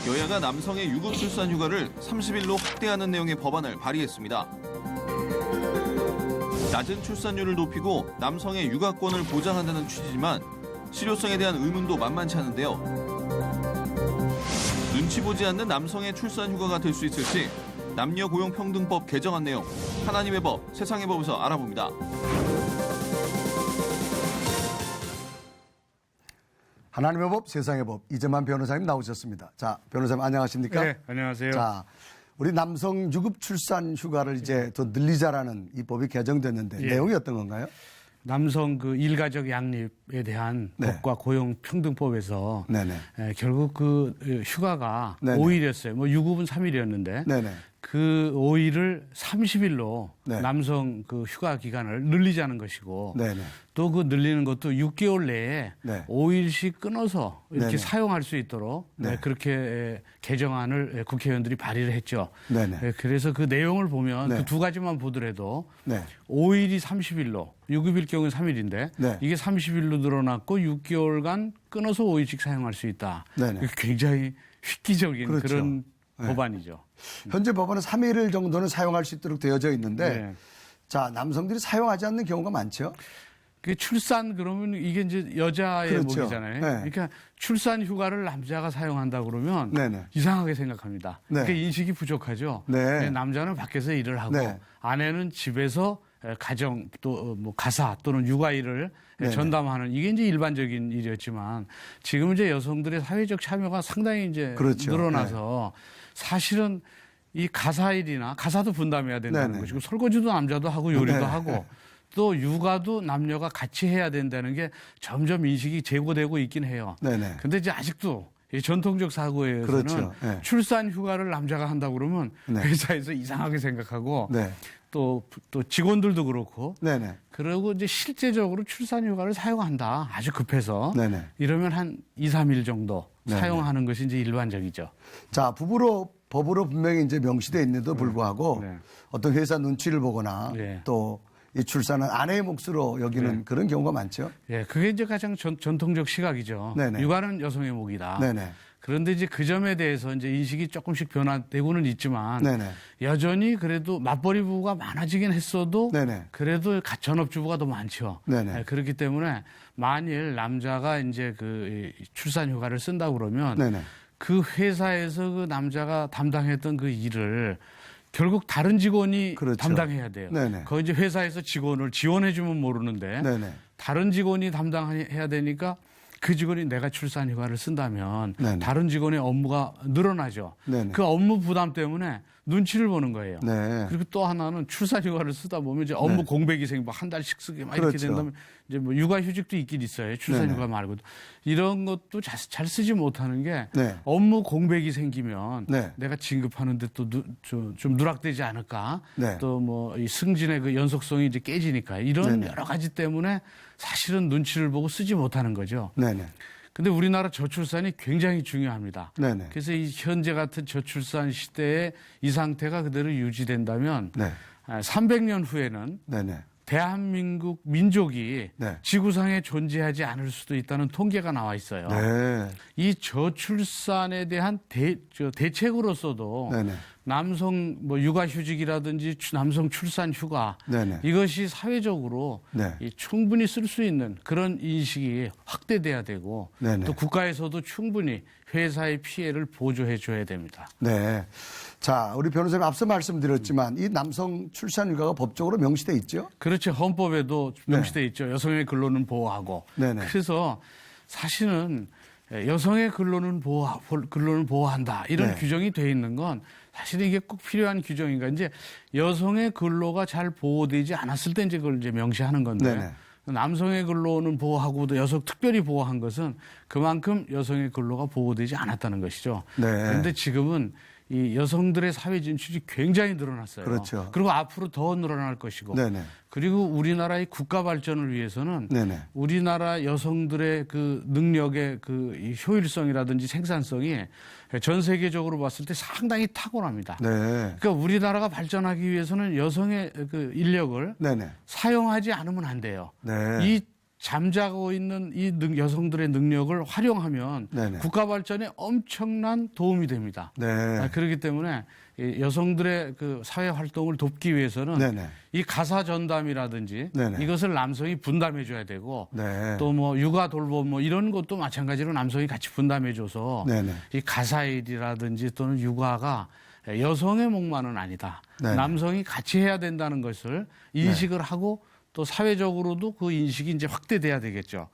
여야가 남성의 유급 출산 휴가를 30일로 확대하는 내용의 법안을 발의했습니다. 낮은 출산율을 높이고 남성의 육아권을 보장한다는 취지지만 실효성에 대한 의문도 만만치 않은데요. 눈치 보지 않는 남성의 출산 휴가가 될 수 있을지 남녀고용평등법 개정안 내용 하나님의 법, 세상의 법에서 알아봅니다. 하나님의 법, 세상의 법, 이재만 변호사님 나오셨습니다. 자, 변호사님 안녕하십니까? 네, 안녕하세요. 자, 우리 남성 유급 출산 휴가를 이제 더 늘리자라는 이 법이 개정됐는데 예. 내용이 어떤 건가요? 남성 그 일가족 양립에 대한 네. 법과 고용평등법에서 네네. 결국 그 휴가가 네네. 5일이었어요. 뭐 유급은 3일이었는데 네네. 그 5일을 30일로 네. 남성 그 휴가 기간을 늘리자는 것이고 네네. 또 그 늘리는 것도 6개월 내에 네. 5일씩 끊어서 이렇게 네네. 사용할 수 있도록 네. 그렇게 개정안을 국회의원들이 발의를 했죠. 네네. 그래서 그 내용을 보면 네. 그 두 가지만 보더라도 네. 5일이 30일로 유급일 경우는 3일인데 네. 이게 30일로 늘어났고 6개월간 끊어서 5일씩 사용할 수 있다. 네네. 굉장히 획기적인 그렇죠. 그런 네. 법안이죠. 현재 법원은 3일 정도는 사용할 수 있도록 되어져 있는데 네. 자, 남성들이 사용하지 않는 경우가 많죠. 그 출산 그러면 이게 이제 여자의 그렇죠. 몫이잖아요. 네. 그러니까 출산 휴가를 남자가 사용한다 그러면 네네. 이상하게 생각합니다. 네. 그러니까 인식이 부족하죠. 네. 남자는 밖에서 일을 하고 네. 아내는 집에서 가정 또 뭐 가사 또는 육아 일을 네네. 전담하는 이게 이제 일반적인 일이었지만 지금 이제 여성들의 사회적 참여가 상당히 이제 그렇죠. 늘어나서 사실은 이 가사 일이나 가사도 분담해야 된다는 네네. 것이고 설거지도 남자도 하고 요리도 네. 하고 또 육아도 남녀가 같이 해야 된다는 게 점점 인식이 제고되고 있긴 해요. 네네. 근데 이제 아직도 이 전통적 사고에서는 그렇죠. 네. 출산 휴가를 남자가 한다고 그러면 네. 회사에서 이상하게 생각하고 네. 또 직원들도 그렇고 네네. 그리고 이제 실제적으로 출산 휴가를 사용한다. 아주 급해서 네네. 이러면 한 2, 3일 정도 네네. 사용하는 것이 이제 일반적이죠. 자, 법으로 분명히 이제 명시되어 있는데도 불구하고 네. 어떤 회사 눈치를 보거나 네. 또 이 출산은 아내의 몫으로 여기는 네. 그런 경우가 많죠. 예, 그게 이제 가장 전통적 시각이죠. 네네. 육아는 여성의 몫이다. 네네. 그런데 이제 그 점에 대해서 이제 인식이 조금씩 변화되고는 있지만 네네. 여전히 그래도 맞벌이 부부가 많아지긴 했어도 네네. 그래도 전업주부가 더 많죠. 네네. 예, 그렇기 때문에 만일 남자가 이제 그 출산 휴가를 쓴다 그러면 네네. 그 회사에서 그 남자가 담당했던 그 일을 결국 다른 직원이 그렇죠. 담당해야 돼요. 네네. 거기 이제 회사에서 직원을 지원해주면 모르는데 네네. 다른 직원이 담당해야 되니까 그 직원이 내가 출산 휴가를 쓴다면 네네. 다른 직원의 업무가 늘어나죠. 네네. 그 업무 부담 때문에 눈치를 보는 거예요. 네. 그리고 또 하나는 출산 휴가를 쓰다 보면 이제 업무 네. 공백이 생기고 한 달씩 쓰게 막 이렇게 그렇죠. 된다면 이제 뭐 육아휴직도 있긴 있어요. 출산 네네. 휴가 말고도 이런 것도 잘 쓰지 못하는 게 네. 업무 공백이 생기면 네. 내가 진급하는데 또 좀 누락되지 않을까? 네. 또 뭐 이 승진의 그 연속성이 이제 깨지니까 이런 네네. 여러 가지 때문에 사실은 눈치를 보고 쓰지 못하는 거죠. 네네. 근데 우리나라 저출산이 굉장히 중요합니다. 네네. 그래서 이 현재 같은 저출산 시대에 이 상태가 그대로 유지된다면 네. 300년 후에는 네네. 대한민국 민족이 네. 지구상에 존재하지 않을 수도 있다는 통계가 나와 있어요. 네. 이 저출산에 대한 대책으로서도 네네. 남성 뭐 육아휴직이라든지 남성 출산 휴가 네네. 이것이 사회적으로 네. 이 충분히 쓸 수 있는 그런 인식이 확대돼야 되고 네네. 또 국가에서도 충분히 회사의 피해를 보조해 줘야 됩니다. 네. 자, 우리 변호사님 앞서 말씀드렸지만 이 남성 출산 휴가가 법적으로 명시돼 있죠? 그렇죠. 헌법에도 명시돼 있죠. 여성의 근로는 보호하고. 네네. 그래서 사실은 여성의 근로는 보호한다. 이런 네. 규정이 돼 있는 건 사실 이게 꼭 필요한 규정인가. 이제 여성의 근로가 잘 보호되지 않았을 때 이제 그걸 이제 명시하는 건데. 네네. 남성의 근로는 보호하고도 여성 특별히 보호한 것은 그만큼 여성의 근로가 보호되지 않았다는 것이죠. 네. 그런데 지금은 이 여성들의 사회 진출이 굉장히 늘어났어요. 그렇죠. 그리고 앞으로 더 늘어날 것이고. 네네. 그리고 우리나라의 국가 발전을 위해서는 네네. 우리나라 여성들의 그 능력의 그 이 효율성이라든지 생산성이 전 세계적으로 봤을 때 상당히 탁월합니다. 네. 그러니까 우리나라가 발전하기 위해서는 여성의 그 인력을 네네. 사용하지 않으면 안 돼요. 네. 이 잠자고 있는 이 여성들의 능력을 활용하면 네네. 국가 발전에 엄청난 도움이 됩니다. 네. 그렇기 때문에 이 여성들의 그 사회 활동을 돕기 위해서는 네네. 이 가사 전담이라든지 네네. 이것을 남성이 분담해 줘야 되고 네. 또 뭐 육아 돌봄 뭐 이런 것도 마찬가지로 남성이 같이 분담해 줘서 네네. 이 가사 일이라든지 또는 육아가 여성의 몫만은 아니다. 네네. 남성이 같이 해야 된다는 것을 인식을 하고 또 사회적으로도 그 인식이 이제 확대돼야 되겠죠.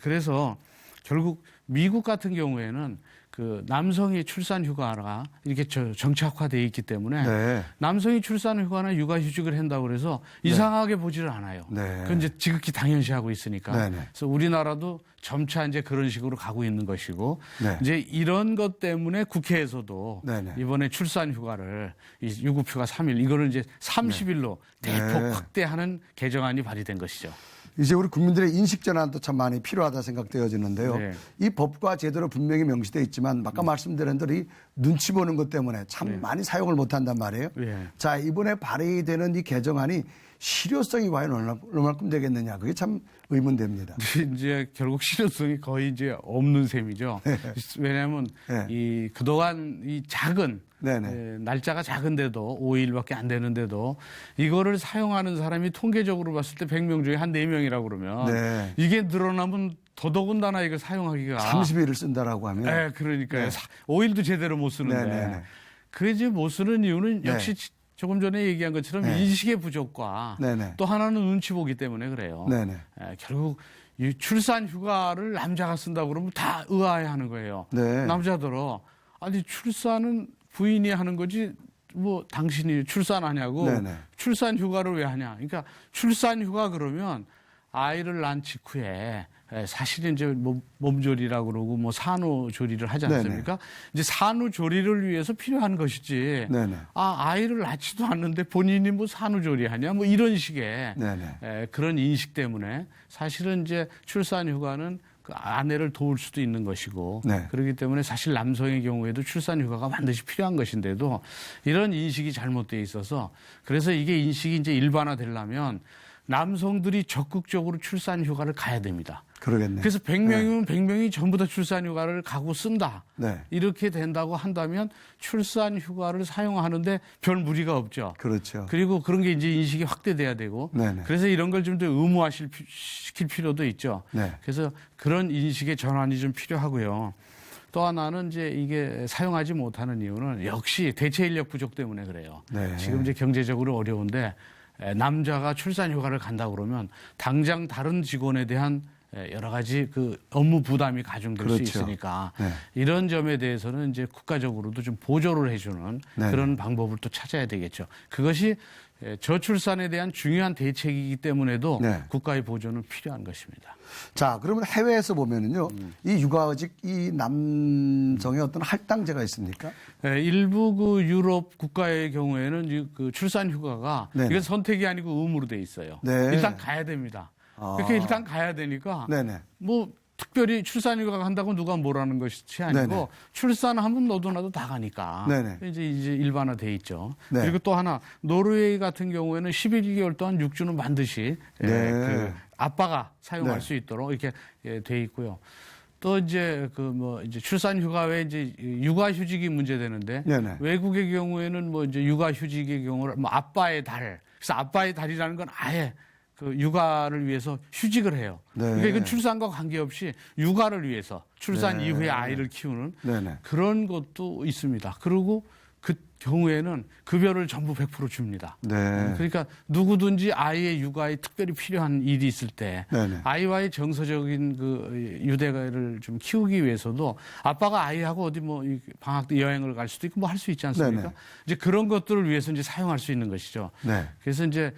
그래서 결국 미국 같은 경우에는 그 남성의 출산 휴가가 이렇게 정착화되어 있기 때문에 네. 남성이 출산 휴가나 육아 휴직을 한다고 그래서 이상하게 보지를 않아요. 네. 그건 이제 지극히 당연시하고 있으니까. 네네. 그래서 우리나라도 점차 이제 그런 식으로 가고 있는 것이고 네. 이제 이런 것 때문에 국회에서도 네네. 이번에 출산 휴가를 이 유급휴가 3일 이거를 이제 30일로 대폭 네. 확대하는 개정안이 발의된 것이죠. 이제 우리 국민들의 인식 전환도 참 많이 필요하다 생각되어지는데요. 네. 이 법과 제도로 분명히 명시되어 있지만 아까 말씀드린 대로 이 눈치 보는 것 때문에 참 많이 사용을 못한단 말이에요. 네. 자, 이번에 발의되는 이 개정안이 실효성이 과연 얼마큼 되겠느냐. 그게 참 의문됩니다. 이제 결국 실효성이 거의 이제 없는 셈이죠. 왜냐하면 네. 이 그동안 이 작은 네네. 날짜가 작은데도 5일밖에 안 되는데도 이거를 사용하는 사람이 통계적으로 봤을 때 100명 중에 한 4명이라고 그러면 네. 이게 늘어나면 더더군다나 이걸 사용하기가 30일을 쓴다라고 하면. 네, 그러니까요. 5일도 제대로 못 쓰는데. 네네네. 그 이제 못 쓰는 이유는 네. 역시 조금 전에 얘기한 것처럼 네. 인식의 부족과 네네. 또 하나는 눈치 보기 때문에 그래요. 네네. 결국 이 출산 휴가를 남자가 쓴다고 그러면 다 의아해하는 거예요. 네. 남자들어 아니 출산은 부인이 하는 거지 뭐 당신이 출산하냐고 네네. 출산 휴가를 왜 하냐. 그러니까 출산 휴가 그러면 아이를 낳은 직후에 사실은 이제 뭐 몸조리라고 그러고 뭐 산후조리를 하지 않습니까? 이제 산후조리를 위해서 필요한 것이지. 네네. 아이를 낳지도 않는데 본인이 뭐 산후조리 하냐 뭐 이런 식의 네네. 그런 인식 때문에 사실은 이제 출산 휴가는 그 아내를 도울 수도 있는 것이고 네. 그렇기 때문에 사실 남성의 경우에도 출산 휴가가 반드시 필요한 것인데도 이런 인식이 잘못되어 있어서 그래서 이게 인식이 이제 일반화되려면 남성들이 적극적으로 출산 휴가를 가야 됩니다. 그러겠네요. 그래서 100명이면 100명이 전부 다 출산 휴가를 가고 쓴다. 네. 이렇게 된다고 한다면 출산 휴가를 사용하는데 별 무리가 없죠. 그렇죠. 그리고 그런 게 이제 인식이 확대돼야 되고 네네. 그래서 이런 걸 좀 더 의무화시킬 필요도 있죠. 네. 그래서 그런 인식의 전환이 좀 필요하고요. 또 하나는 이제 이게 사용하지 못하는 이유는 역시 대체 인력 부족 때문에 그래요. 네. 지금 이제 경제적으로 어려운데 남자가 출산 휴가를 간다 그러면 당장 다른 직원에 대한 여러 가지 그 업무 부담이 가중될 그렇죠. 수 있으니까 네. 이런 점에 대해서는 이제 국가적으로도 좀 보조를 해주는 네. 그런 방법을 또 찾아야 되겠죠. 그것이 저출산에 대한 중요한 대책이기 때문에도 네. 국가의 보조는 필요한 것입니다. 자, 그러면 해외에서 보면은요, 이 육아직 이 남성의 어떤 할당제가 있습니까? 일부 그 유럽 국가의 경우에는 그 출산 휴가가 네네. 이건 선택이 아니고 의무로 돼 있어요. 네. 일단 가야 됩니다. 그렇게 일단 가야 되니까 네네. 뭐 특별히 출산 휴가 간다고 누가 뭐라는 것이 아니고 네네. 출산하면 너도 나도 다 가니까 네네. 이제 일반화돼 있죠. 네. 그리고 또 하나 노르웨이 같은 경우에는 11개월 동안 육주는 반드시 네. 그 아빠가 사용할 네. 수 있도록 이렇게 돼 있고요. 또 이제 그 뭐 이제 출산 휴가 외에 이제 육아 휴직이 문제되는데 네네. 외국의 경우에는 뭐 이제 육아 휴직의 경우를 뭐 아빠의 달 그래서 아빠의 달이라는 건 아예 그 육아를 위해서 휴직을 해요. 네. 그러니까 이건 출산과 관계없이 육아를 위해서 출산 네. 이후에 아이를 키우는 네네. 그런 것도 있습니다. 그리고 그 경우에는 급여를 전부 100% 줍니다. 네. 그러니까 누구든지 아이의 육아에 특별히 필요한 일이 있을 때 네네. 아이와의 정서적인 그 유대를 좀 키우기 위해서도 아빠가 아이하고 어디 뭐 방학 때 여행을 갈 수도 있고 뭐 할 수 있지 않습니까? 네네. 이제 그런 것들을 위해서 이제 사용할 수 있는 것이죠. 네. 그래서 이제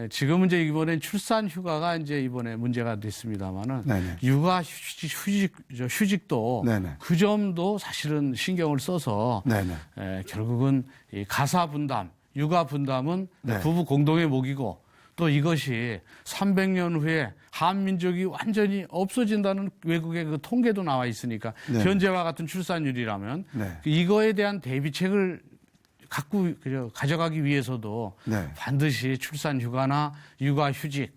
지금은 이제 이번엔 출산 휴가가 이제 이번에 문제가 됐습니다만은 네네. 육아 휴직도 네네. 그 점도 사실은 신경을 써서 네네. 결국은 이 가사 분담, 육아 분담은 네. 부부 공동의 목이고 또 이것이 300년 후에 한민족이 완전히 없어진다는 외국의 그 통계도 나와 있으니까 네. 현재와 같은 출산율이라면 네. 이거에 대한 대비책을 가져가기 위해서도 네. 반드시 출산 휴가나 육아 휴직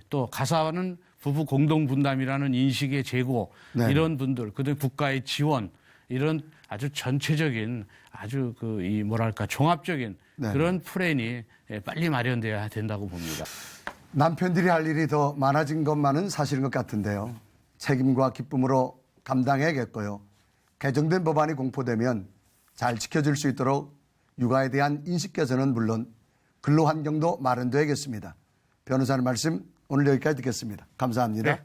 또 가사는 부부 공동 분담이라는 인식의 제고 네. 이런 분들 그다음에 국가의 지원 이런 아주 전체적인 아주 이 뭐랄까 종합적인 네. 그런 플랜이 빨리 마련돼야 된다고 봅니다. 남편들이 할 일이 더 많아진 것만은 사실인 것 같은데요. 책임과 기쁨으로 감당해야겠고요. 개정된 법안이 공포되면 잘 지켜줄 수 있도록 육아에 대한 인식 개선은 물론 근로 환경도 마련돼야겠습니다. 변호사님 말씀 오늘 여기까지 듣겠습니다. 감사합니다. 네.